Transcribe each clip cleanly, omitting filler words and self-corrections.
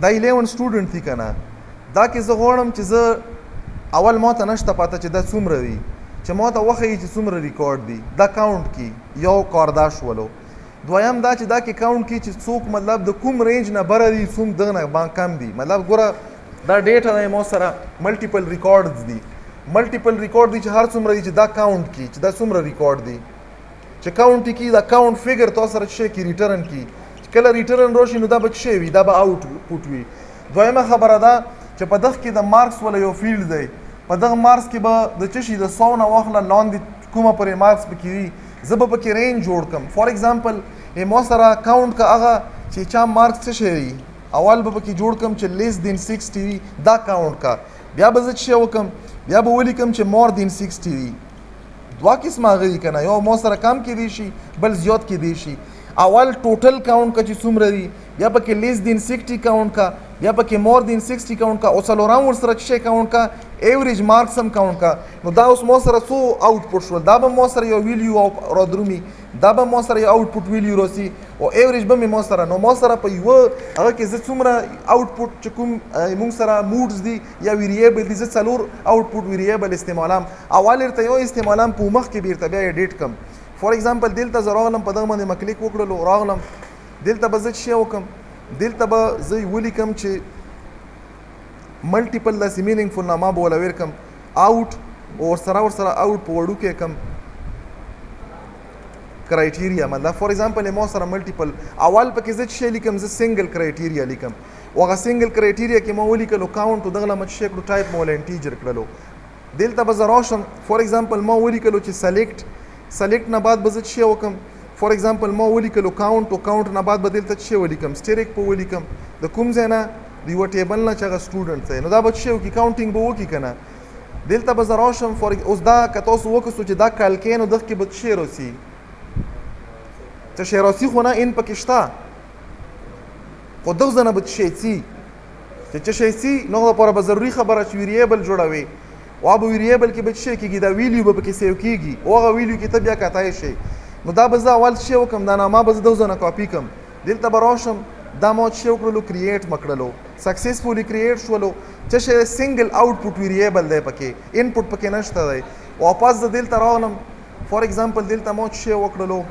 دا 11 سټوډنټ دي کنه دا کې زه غواړم چې زه اول ما ته نشته پاته چې دا څومره دي چې ما ته وښیي چې څومره ریکارډ دي دا کاونټ کی یو کار دا شولو دویم دا چې دا کې کاونټ کی چې څوک مطلب د کوم رینج نه بره دي څوک دغه نه کم دي مطلب ګوره دا ډیټا دی ما سره ملټیپل ریکارډز دي ملټیپل ریکارډ دي چې هر څومره دي چې دا کاونټ کی چې دا څومره ریکارډ دي چې کاونټ کی دا کاونټ فیګر تاسو سره شي کی ریټرن کی کله ریټرن راشي نو دا به شي وي دا به آوټ پټ وي دویمه خبره ده چې په دغه کې د مارکس ولا یو فیلډ دی په دغه مارکس کې به د څه شي د 100 نه واخله لاندې کومه پرې مارکس پکې وي زه به پکې رینج جوړ کړم فار ایگزامپل ما سره کاونټ کا هغه چې چا مارکس څه شي اول به پکې جوړ کړم چې لیس دین 60 وي دا کاونټ کا بیا به زه څه وکم بیا به ولیکم چې مور دین 60 وي دوا قسمه غوي کنه یو ما سره کم کې دی شي بل زیات کې دی شي اول ټوټل کاونټ کا چې څومره دی بیا پکې لیس دین 60 کاونټ کا بیا پکې مور دین 60 کاونټ کا او څلورم ور سره چې کاونټ کا ایوریج مارکس هم کاونټ کا نو دا اوس مو سره څو آوټپوټ شول دا به مو سره یو ویلیو را درومي دا به مو سره یو آوټپوټ ویلیو راسي او ایوریج به مو سره نو مو سره په یو هغه کې زه څومره آوټپوټ چې کوم موږ سره موډز دي یا ویریبل دي زه څلور آوټپوټ ویریبل استعمالم اول ارته یو استعمالم په مخ کې بیرته بیا ایډیټ کم فار ایگزامپل دلته زه راغلم په دغه باندې مکلیک وکړلو راغلم دلته به زه څه وکم دلته به زه ولیکم چې ملټیپل داسې مینینګفول نامه به ولا ورکم آوټ ورسره آوټ په وړو کې کم کرایټیریا مطلب فار ایگزامپل ما سره ملټیپل اول پکې زه څه لیکم زه سنگل کرایټیریا لیکم او هغه سنگل کرایټیریا کې ما ولیکلو کاونټ دغه لمه چې کړو ټایپ مول انټیجر کړلو دلته به زه راشم فار ایگزامپل ما ولیکلو چې سلیکټ نه بعد به زه څه وکم فار ایگزامپل ما ولیکلو کاونټ او کاونټ نه بعد به دلته څه ولیکم سټریک په ولیکم د کوم ځای نه د یو ټیبل نه چې هغه سټوډنټ دی نو دا به څه وکړي کاونټینګ به وکړي که نه دلته به زه راشم اوس دا که تاسو وکړو چې دا کالکې نو دغه کې به څه راسي څه شی راسي خو نه ان پکې شته خو دغه ځای نه به څه څي چې څه شی څي نو هغه لپاره به ضروري خبره چې ویریبل جوړوي او هغه ویریبل کې به څه کېږي دا ویلیو به پکې سیو کېږي او هغه ویلیو کې ته بیا کتای شي نو دا به زه اول څه وکړم دا نامه به زه دغه ځای نه کاپي کړم دلته به راشم دا ما څه وکړلو کریټ مکړلو سکسیسفولي کریټ شولو چې شی سنگل آوټپوټ ویریبل دی پکې انپوټ پکې نشته دی واپس زه دلته راغلم فار ایگزامپل دلته ما څه وکړلو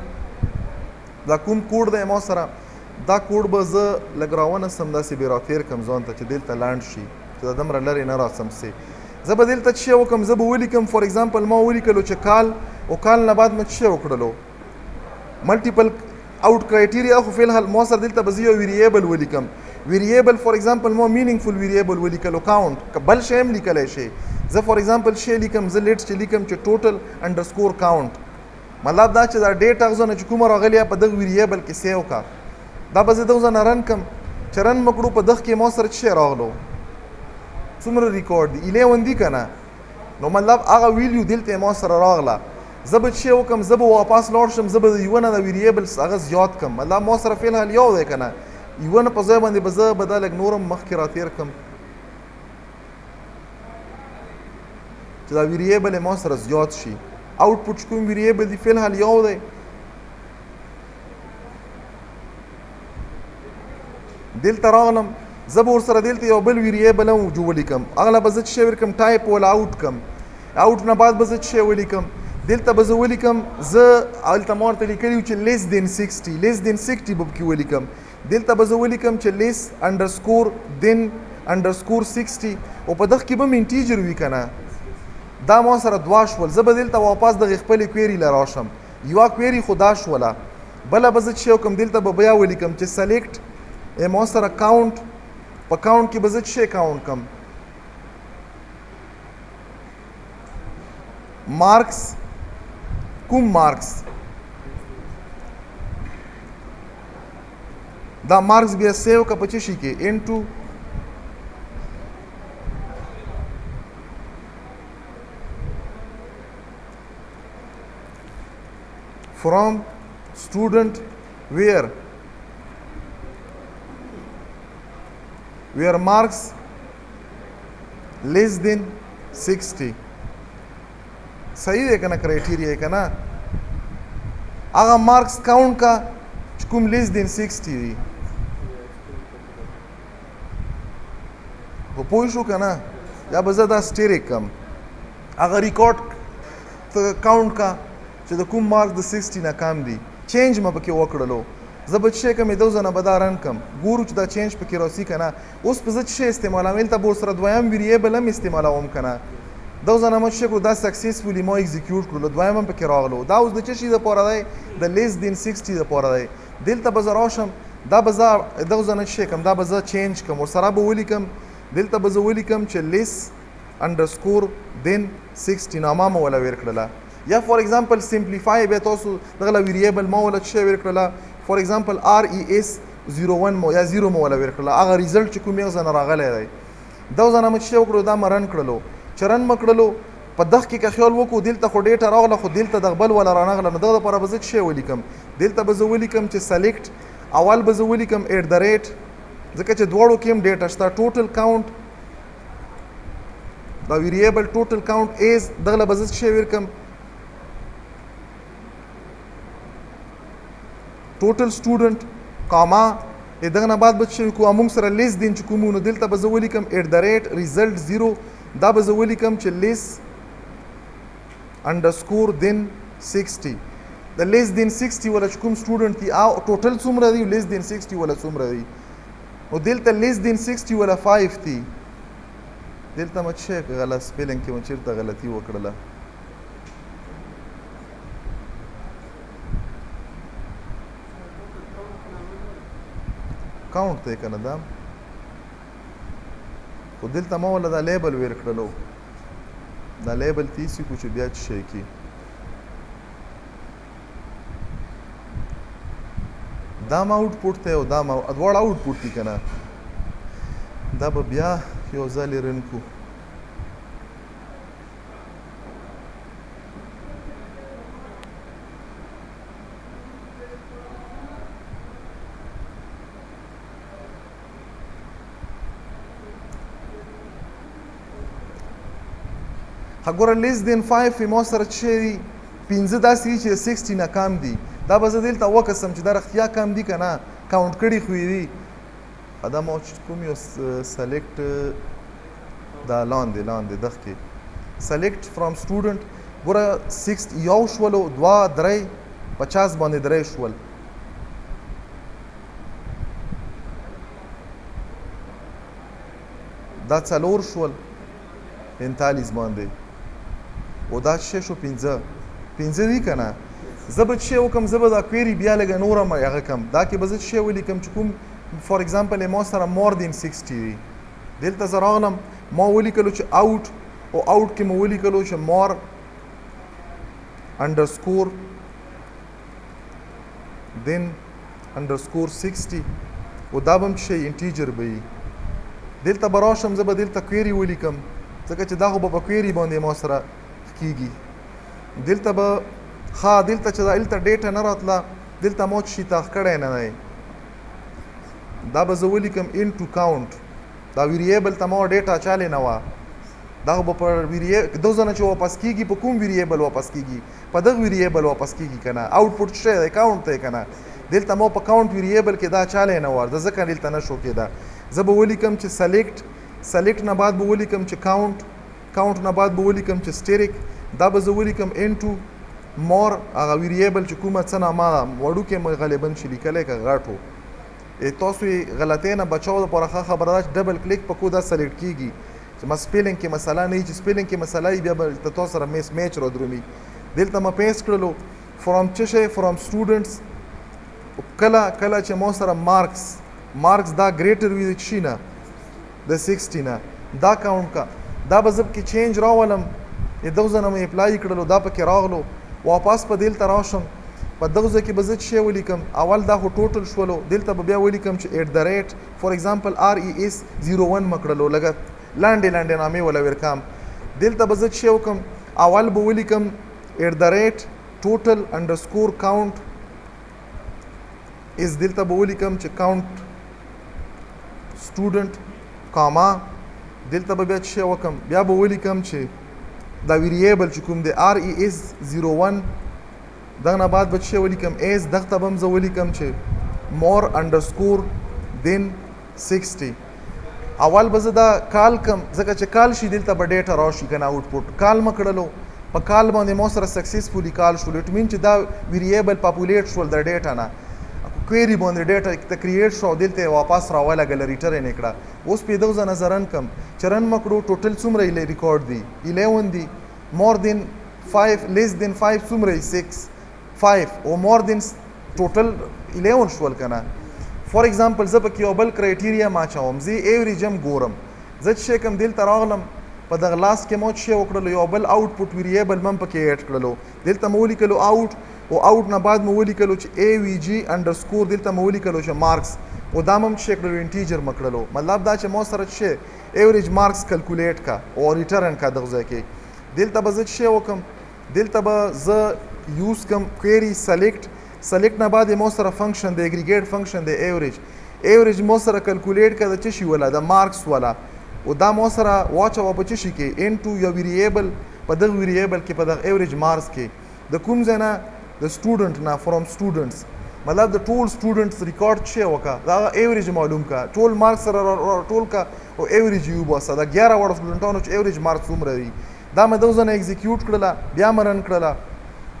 دا کوم کوډ دی ما سره دا کوډ به زه لږ راونسم داسې بې راتېر کړم ځان ته چې دلته لاند شي چې دا دومره لرې نه راسم سي زه به دلته څه وکړم زه به ولیکم فار ایگزامپل ما ولیکلو چې کال او کال نه بعد مې څه وکړلو ملټیپل آوټ کرایټیریا خو فی الحال ما سره دلته به زه یو ویریبل ولیکم ویریبل فار ایگزامپل ما مینینګفول ویریبل ولیکلو کاونټ بل شی هم لیکلی شي زه فار ایگزامپل شی لیکم زه لیټ چې لیکم چې ټوټل انډرسکور کاونټ مطلب دا چې دا ډیټا هغه ځای نه چې کومه راغلې په دغه ویریبل کې سیو کا دا به زه دغه ځای نه رن کړم چې رن مې کړو په دغه کې ما سره څه راغلو څومره ریکارډ دي 11 دي که نه نو مطلب هغه ویلیو دلته ما سره راغله زه به څه وکړم زه به واپس لاړ شم زه به د یوه نه د ویریبلس هغه زیات کړم مطلب ما سره فی الحال یو دی که نه یوه نه په ځای باندې به زه به دا لږ نور هم مخکې راتېر کړم چې دا ویریبل ما سره زیات شي آوټپوټ چې کوم ویریبل دی فی الحال یو دی دلته راغلم زه به ورسره دلته یو بل ویریبل هم ولیکم هغه به زه څه ولیکم ټایپ ولا آوټ کم آوټ نه بعد به زه څه ولیکم دلته به زه ولیکم زه هلته ما ورته لیکلي وو چې لیس دین 60 لیس دین 60 به پکې ولیکم دلته به زه ولیکم چې لیس انډرسکور دین انډرسکور 60 او په دغه کې به م انټیجر وي که نه دا ما سره دوه شول زه به دلته واپس دغې خپلې کویري له راشم یوه کویري خو دا شوله بله به زه څه وکړم دلته به بیا ولیکم چې سلیکټ ما سره کاونټ په کاونټ کې به زه څه کاونټ کم مارکس کوم مارکس دا مارکس بیا سیو که په څه شي کې انټو from student where marks less than 60 صحیح دی که نه کرایټیریا که نه هغه مارکس کاونټ کا چې کوم لیس دین 60 دی خو پوه شو که نه یا به زه دا سټیریک کم هغه ریکارډ ته کاونټ کا چې د کوم مارک د 60 نه کم دي چینج مې پکې وکړلو زه به څه کوم دو ځنه به دا رن کم ګورو چې دا چینج پکې راسي که نه اوس په زه څه استعمالوم دلته به ورسره دویم ویریبل هم استعمالوم که نه دو ځنه ما څه کړو دا سکسیسفولي ما اکزیکیوټ کړلو دویم هم پکې راغلو دا اوس د څه شي دپاره دی د لیس دین 60 دپاره دی دلته به زه راشم دا به زه دو ځنه څه کوم دا به زه چینج کم ورسره به ولیکم دلته به زه ولیکم چې لیس انډرسکور دین 60 نامه مو ولا ویر کړله یا فور ایگزامپل سمپلیفای به تاسو دغه ویریبل ما ولا څه ویر کړله فور ایگزامپل RES01 مو یا 0 مو ولا ویر کړله هغه ریزلټ چې کوم یو ځنه راغلی دی دا ځنه مې څه وکړو دا مرن کړلو چې رن مې کړلو په دغه کې که خیال وکړو دلته خو ډیټا راغله خو دلته د بل ولا رانغله نو دغه لپاره به زه څه ولیکم دلته به زه ولیکم چې سلیکټ اول به زه ولیکم ایٹ د ریټ ځکه چې دواړو کې هم ډیټا شته ټوټل کاونټ دا ویریبل ټوټل کاونټ ایز دغه به زه څه ولیکم ټوټل سټوډنټ کاما دغه نه بعد به څه کوو موږ سره لیس دین چې کومو نو دلته به زه ولیکم ایٹ د ریټ ریزلټ 0 دا به زه ولیکم چې لیس انډرسکور دین 60 د لیس دین 60 ولا چې کوم سټوډنټ دی او ټوټل څومره دی لیس دین 60 ولا څومره دی او دلته لیس دین 60 ولا 5 دی دلته مې څه غلط سپیلینګ کې مې چیرته غلطي وکړله کاونټ دی که نه دا خو دلته ما ولا دا لیبل ویر کړلو دا لیبل تیسی کو چې بیا څه شی کی دا ما آوټپوټ ته او دا ما دواړه آوټپوټ دي که نه دا به بیا یو ځل رن کو ګوره لیس دین 5 ما سره چې پنځه داسې دي چې 60 نه کم دي دا به زه دلته وکسم چې دا رښتیا کم دي که نه کاونټ کړي خو یې دي دا ما کوم یو سلیکټ دا لاندې دغه کې سلیکټ فرام سټوډنټ ګوره 6 یو شولو 2 3 50 باندې 3 شول دا څلور شول 45 باندې او دا څه شو 15 دي که نه زه به څه وکم زه به دا کویري بیا لږه نوره هغه کم دا کې به زه څه ولیکم چې کوم فور ایگزامپل ما سره مور دین 60 دی دلته زه راغلم ما ولیکلو چې آوټ او آوټ کې مې ولیکلو چې مور انډرسکور دین انډرسکور 60 او دا به هم څه انټیجر به وي دلته به راشم زه به دلته کویري ولیکم ځکه چې دا خو به په کویري باندې ما سره کیږي دلته به دلته چې دا دلته ډیټا نه راتله دلته ما شي تاخ کړی نه دی دا به زه ولیکم انټو کاونټ دا ویریبل ته ما ډیټا چالې نه وه دا خو به په دو ځنه چې واپس کیږي په کوم ویریبل واپس کیږي په دغه ویریبل واپس کیږي که نه آوټپوټ څه دی کاونټ دی که نه دلته ما په کاونټ ویریبل کې دا چالې نه وه د ځکه دلته نه شو کېده زه به ولیکم چې سلیکټ نه بعد به ولیکم چې کاونټ نه بعد به ولیکم چې سټیریک دا به زه ولیکم انټو مور هغه ویریبل چې کومه څه نامه ده وړوکې مې غالبا چې لیکلی که غټو تاسو یې غلطۍ نه بچاو دپاره ښه خبره ده چې ډبل کلیک په کو دا سلیکټ کیږي چې ما سپیلینګ کې مسله نه وي چې سپیلینګ کې مسله وي بیا به تاسو سره میچ رادرومي دلته ما پیسټ کړلو فرام څه شی فرام سټوډنټس کله چې ما سره مارکس دا ګریټر وي د شي نه د 60 نه دا کاونټ کا دا به زه پکې چینج راولم دغه ځنه مې اپلای کړلو دا پکې راغلو واپس په دلته راشم په دغه ځای کې به زه څه ولیکم اول دا خو ټوټل شولو دلته به بیا ولیکم چې ایٹ د ریټ فور ایگزامپل RES01 مې کړلو لږه لاندې نامې ولا ورکم دلته به زه څه وکم اول به ولیکم ایٹ د ریټ ټوټل انډرسکور کاونټ از دلته به ولیکم چې کاونټ سټوډنټ کاما دلته به بیا څه وکم بیا به ولیکم چې دا ویریبل چې کوم دی RES01 دغه نه بعد به څه ولیکم ایز دغه ته به هم زه ولیکم چې مور انډرسکور دین 60 اول به زه دا کال کم ځکه چې کال شي دلته به ډیټا راشي کنه آوټپوټ کال مه کړلو په کال باندې مو سره سکسیسفولي کال شول اټ مین چې دا ویریبل پاپولیټ شول د ډیټا نه کویری باندې ډیټا ته کریټ شو دلته واپس راولګل ریټرن کړه اوس په دغه نظرن کم چرن مکړو ټوټل څومره ریکارډ دی 11 دی مور دین 5 لیس دین 5 څومره 6 5 او مور دین ټوټل 11 شول کنه فور ایگزامپل زه پکې یو بل کرایټیریا ما چوم زه ایوریج هم ګورم زه چې کوم دلته راغلم په دغه لاس کې مو چې وکړلو یو بل آوټپوټ ویریبل من پکې اډ کړلو دلته مو ولیکلو آوټ او آوټ نه بعد مو ولیکلو چې ای وی جی انډرسکور دلته مو ولیکلو چې مارکس او دا هم چې کړلو انټیجر مکړلو مطلب دا چې مو سره چې ایوریج مارکس کیلکولیټ کا او ریټرن کا دغه ځای کې دلته به زه چې وکم دلته به زه یوز کم کویری سلیکټ نه بعد مو سره فنکشن د اګریګیټ فنکشن د ایوریج مو سره کیلکولیټ کړه چې شي ولا د مارکس ولا او دا مو سره واچو په چی شي کې انټو یو ویریبل په دغه ویریبل کې په دغه ایوریج مارکس کې د کوم ځای نه د سټوډنټ نه فرام سټوډنټس مطلب د ټول سټوډنټس ریکارډ شي وکا دا ایوریج معلوم کا ټول مارکس سره ټول کا او ایوریج یو باسه دا 11 وړ سټوډنټانو چې ایوریج مارکس عمر دی دا مې دوه ځنه ایگزیکیوټ کړله بیا مرن کړله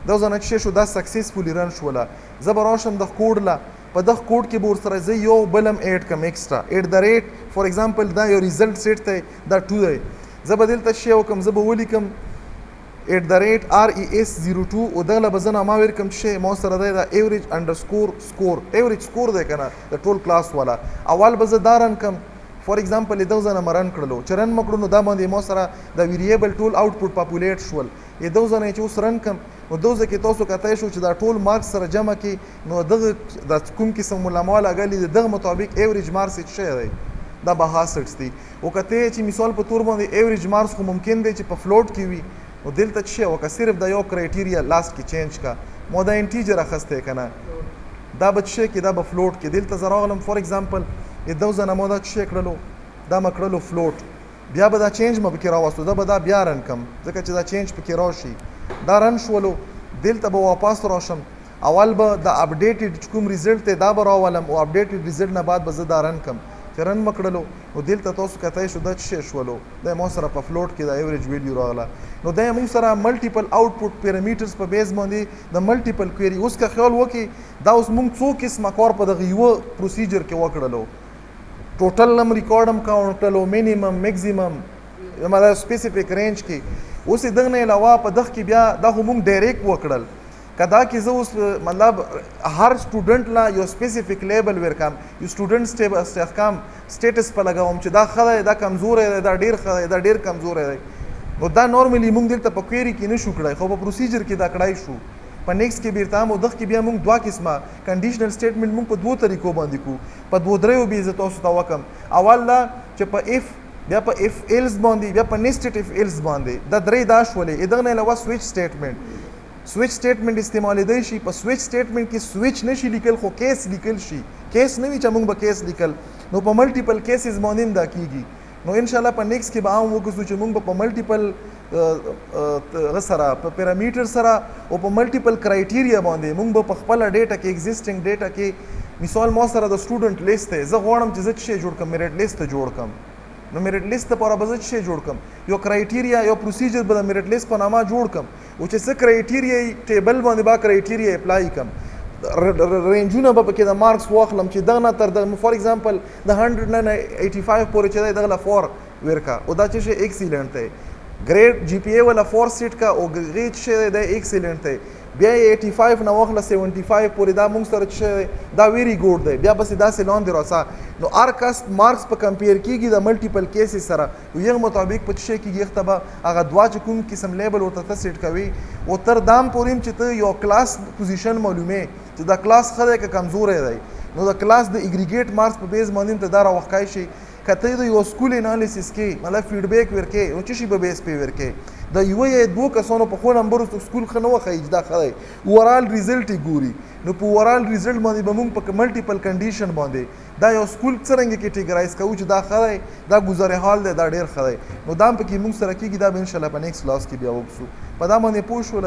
دا ځنه چې شو دا سکسسفولي رن شوله زبر راشم د کوډ لا په دغه کوډ کې بور سره زه یو بلم اډ کم ایکسترا اټ د ریټ فور ایگزامپل دا یو ریزلټ سیټ ته دا 2 دی زه بدلته شی وکم زه به ولیکم اټ د ریټ ار ای اس 02 او دغه بزنه ما ور کوم شی مو سره دا ایوریج انډرسکور سکور ایوریج سکور دی کنه د ټول کلاس والا اول به زه دارن کم فور ایگزامپل دغه ځنه مرن کړلو چرن مکړو نو دا باندې مو سره د ویریبل ټول آوټپوټ پاپولیټ شول دغه ځنه چې اوس رن کم نو دوزه کې تاسو کتای شو چې دا ټول مارکس سره جمع کې نو دغه د کوم قسم علماء لګالي دغه مطابق ایوریج مارکس څه دی دا به 66 دی او کته چې مثال په تور باندې ایوریج مارکس خو ممکن دی چې په فلوټ کې وي نو دلته څه وکړه صرف د یو کرایټیریا لاست کې چینج کا مو دا انټیجر اخسته کنه دا به څه کې دا به فلوټ کې دلته زراغلم فور ایگزامپل دوزه نه مو دا څه کړلو دا مکړلو فلوټ بیا به دا چینج مې پکې راوستو دا به دا بیا رن کم ځکه چې دا چینج پکې راشي دا رن شولو دلته به واپس راشم اول به د اپډیټډ کوم ریزلټ ته دا به راولم او اپډیټډ ریزلټ نه بعد به زه دا رن کم چې رن مکړلو نو دلته تاسو کتای شو دا څه شولو دا مو سره په فلوټ کې د ایوریج ویلیو راغله نو دا مو سره ملټیپل آوټپوټ پیرامیټرز په بیس باندې د ملټیپل کویری اوس کا خیال وکي دا اوس موږ څو قسمه کار په دغه یو پروسیجر کې وکړلو ټوټل نم ریکارډم کاونټ کړلو مینیمم میکسیمم مطلب سپیسیفیک رینج کې اوس دغه نه علاوه په دغه کې بیا دا هم ډایرکټ وکړل کدا کې زه اوس مطلب هر سټوډنټ لا یو سپیسیفیک لیبل ورکم یو سټوډنټ استحکام سټیټس په لګاوم چې دا خدای دا کمزور دی دا ډیر خدای دا ډیر کمزور دی نو دا نورمالي موږ دلته په کویری کې نشو کړای خو په پروسیجر کې دا کړای شو په نیکست کې بیرته مو دغه کې بیا موږ دوه قسمه کنډیشنل سټیټمنټ موږ په دوه طریقو باندې کو په دوه دریو به عزت تاسو ته وکم اول لا چې په اف بیا په اف ایلز باندې بیا په نیسټډ اف ایلز باندې دا درې دا شولې دغه نه علاوه سویچ سټیټمنټ استعمالیدای شي په سویچ سټیټمنټ کې سویچ نشي لیکل خو کیس لیکل شي کیس نه وی چې موږ به کیس لیکل نو په ملټیپل کیسز باندې دا کیږي نو ان شاء الله په نیکست کې به عام وګورو چې موږ په ملټیپل سره په پیرامیټر سره او په ملټیپل کرایټیریا باندې موږ به په خپل ډیټا کې ایگزیسټینګ ډیټا کې مثال مو سره د سټوډنټ لیست ته زه غواړم چې زه څه جوړ کړم میرټ لیست جوړ کړم نو میرټ لیست لپاره به زه څه جوړ کړم یو کرایټیریا یو پروسیجر به د میرټ لیست په نامه جوړ کړم او چې څه کرایټیریا ټیبل باندې با کرایټیریا اپلای کړم رینجونه به پکې د مارکس واخلم چې دغه نه تر د فور ایگزامپل د 185 پورې چې دغه 4 ورکا او دا چې ایکسیلنٹ دی ګریډ جی پی ای ولا 4 سیټ کا او ګریډ چې د ایکسیلنٹ دی بیا 85 نه واخله 75 پورې دا موږ سره چې دا ویری ګوډ دی بیا بس دا سلون دی راسا نو ار کاست مارکس په کمپیر کیږي د ملټیپل کیسز سره یو مطابق په شي کې یختبه هغه دوا چې کوم قسم لیبل ورته سیټ کوي او تر دام پوریم چې ته یو کلاس پوزیشن معلومه چې دا کلاس خره کې کمزور دی نو دا کلاس د اګریګیټ مارکس په بیس باندې ته دا راوخای شي کته د یو سکول انالیسس کې مطلب فیډبیک ورکې او چې شي به بیس په ورکې د یو یا دوه کسانو په خو نمبر سکول خنو خې دا خره اورال ریزلټ ګوري نو په اورال ریزلټ باندې به موږ په ملټیپل کنډیشن باندې دا یو سکول څنګه کیټیګرایز کوو چې دا خره دا گزاره حال دی دا ډیر خره نو دا په کې موږ سره کېږي دا به ان شاء الله په نیکست کلاس کې بیا وکړو په دا باندې پوه شو